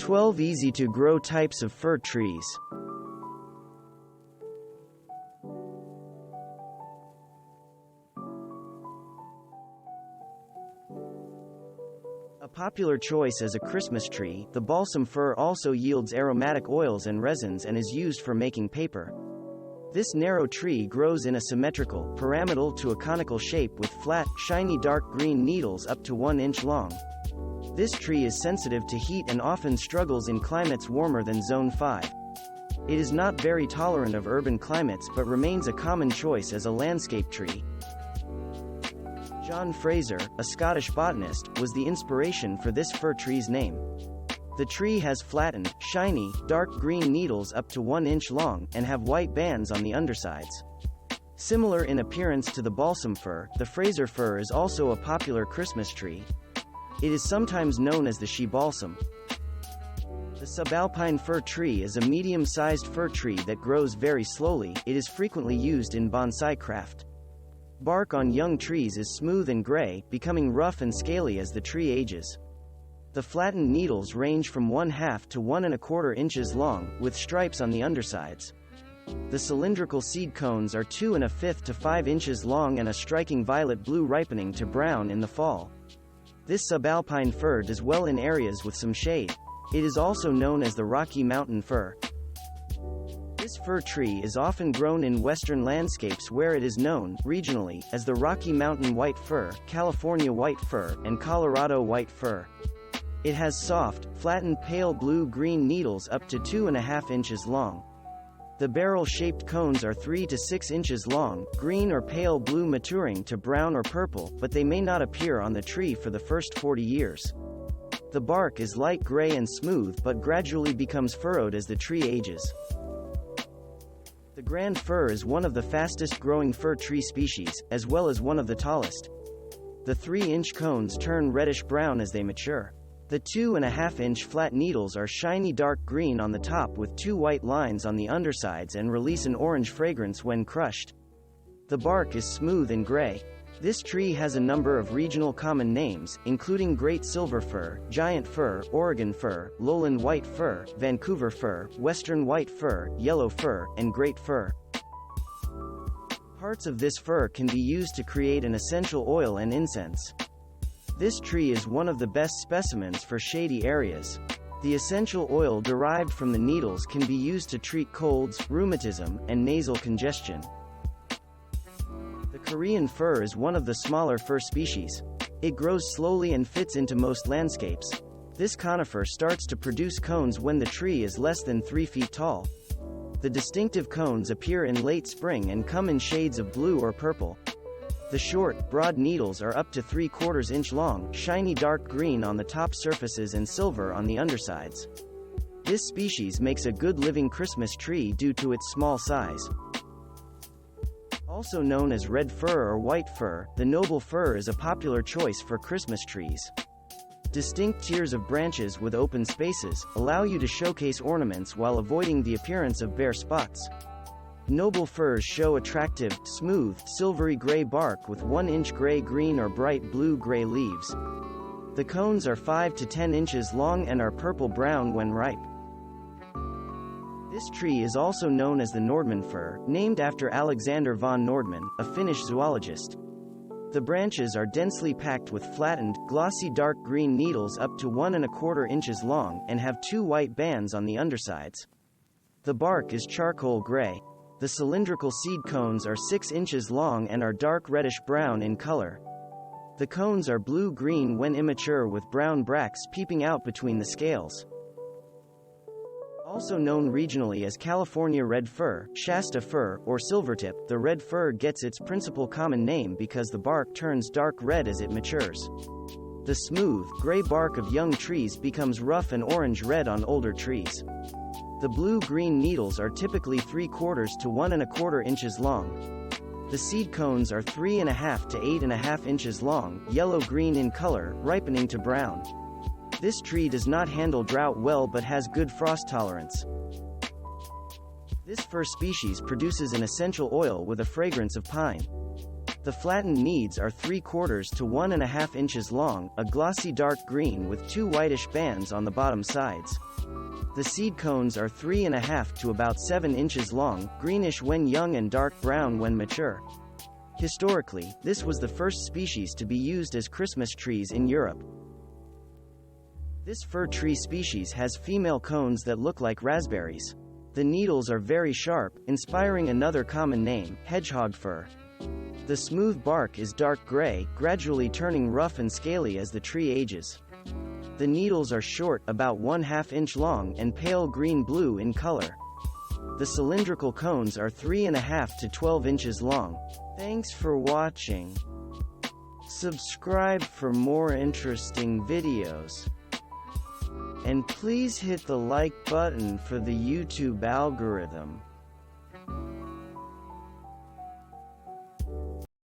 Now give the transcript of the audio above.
12 easy-to-grow types of fir trees. A popular choice as a Christmas tree, the balsam fir also yields aromatic oils and resins and is used for making paper. This narrow tree grows in a symmetrical, pyramidal to a conical shape with flat, shiny dark green needles up to 1 inch long. This tree is sensitive to heat and often struggles in climates warmer than Zone 5. It is not very tolerant of urban climates but remains a common choice as a landscape tree. John Fraser, a Scottish botanist, was the inspiration for this fir tree's name. The tree has flattened, shiny, dark green needles up to 1 inch long, and have white bands on the undersides. Similar in appearance to the balsam fir, the Fraser fir is also a popular Christmas tree. It is sometimes known as the she-balsam. The Subalpine fir tree is a medium-sized fir tree that grows very slowly. It is frequently used in bonsai craft. Bark on young trees is smooth and gray, becoming rough and scaly as the tree ages. The flattened needles range from 1/2 to 1 1/4 inches long, with stripes on the undersides. The cylindrical seed cones are 2 1/5 to 5 inches long and a striking violet-blue, ripening to brown in the fall. This subalpine fir does well in areas with some shade. It is also known as the Rocky Mountain fir. This fir tree is often grown in western landscapes where it is known, regionally, as the Rocky Mountain white fir, California white fir, and Colorado white fir. It has soft, flattened pale blue-green needles up to 2 1/2 inches long. The barrel-shaped cones are 3 to 6 inches long, green or pale blue maturing to brown or purple, but they may not appear on the tree for the first 40 years. The bark is light gray and smooth but gradually becomes furrowed as the tree ages. The grand fir is one of the fastest-growing fir tree species, as well as one of the tallest. The 3-inch cones turn reddish-brown as they mature. The 2 1/2-inch flat needles are shiny dark green on the top with 2 white lines on the undersides and release an orange fragrance when crushed. The bark is smooth and gray. This tree has a number of regional common names, including great silver fir, giant fir, Oregon fir, lowland white fir, Vancouver fir, western white fir, yellow fir, and great fir. Parts of this fir can be used to create an essential oil and incense. This tree is one of the best specimens for shady areas. The essential oil derived from the needles can be used to treat colds, rheumatism, and nasal congestion. The Korean fir is one of the smaller fir species. It grows slowly and fits into most landscapes. This conifer starts to produce cones when the tree is less than 3 feet tall. The distinctive cones appear in late spring and come in shades of blue or purple. The short, broad needles are up to 3/4 inch long, shiny dark green on the top surfaces and silver on the undersides. This species makes a good living Christmas tree due to its small size. Also known as red fir or white fir, the noble fir is a popular choice for Christmas trees. Distinct tiers of branches with open spaces allow you to showcase ornaments while avoiding the appearance of bare spots. Noble firs show attractive, smooth, silvery gray bark with 1-inch gray-green or bright blue-gray leaves. The cones are 5 to 10 inches long and are purple-brown when ripe. This tree is also known as the Nordmann fir, named after Alexander von Nordmann, a Finnish zoologist. The branches are densely packed with flattened, glossy dark green needles up to 1 1/4 inches long, and have 2 white bands on the undersides. The bark is charcoal gray. The cylindrical seed cones are 6 inches long and are dark reddish-brown in color. The cones are blue-green when immature with brown bracts peeping out between the scales. Also known regionally as California red fir, Shasta fir, or silvertip, the red fir gets its principal common name because the bark turns dark red as it matures. The smooth, gray bark of young trees becomes rough and orange-red on older trees. The blue-green needles are typically 3/4 to 1 1/4 inches long. The seed cones are 3 1/2 to 8 1/2 inches long, yellow-green in color, ripening to brown. This tree does not handle drought well but has good frost tolerance. This fir species produces an essential oil with a fragrance of pine. The flattened needs are 3/4 to 1.5 inches long, a glossy dark green with 2 whitish bands on the bottom sides. The seed cones are 3.5 to about 7 inches long, greenish when young and dark brown when mature. Historically, this was the first species to be used as Christmas trees in Europe. This fir tree species has female cones that look like raspberries. The needles are very sharp, inspiring another common name, hedgehog fir. The smooth bark is dark gray, gradually turning rough and scaly as the tree ages. The needles are short, about 1/2 inch long, and pale green-blue in color. The cylindrical cones are 3.5 to 12 inches long. Thanks for watching. Subscribe for more interesting videos. And please hit the like button for the YouTube algorithm.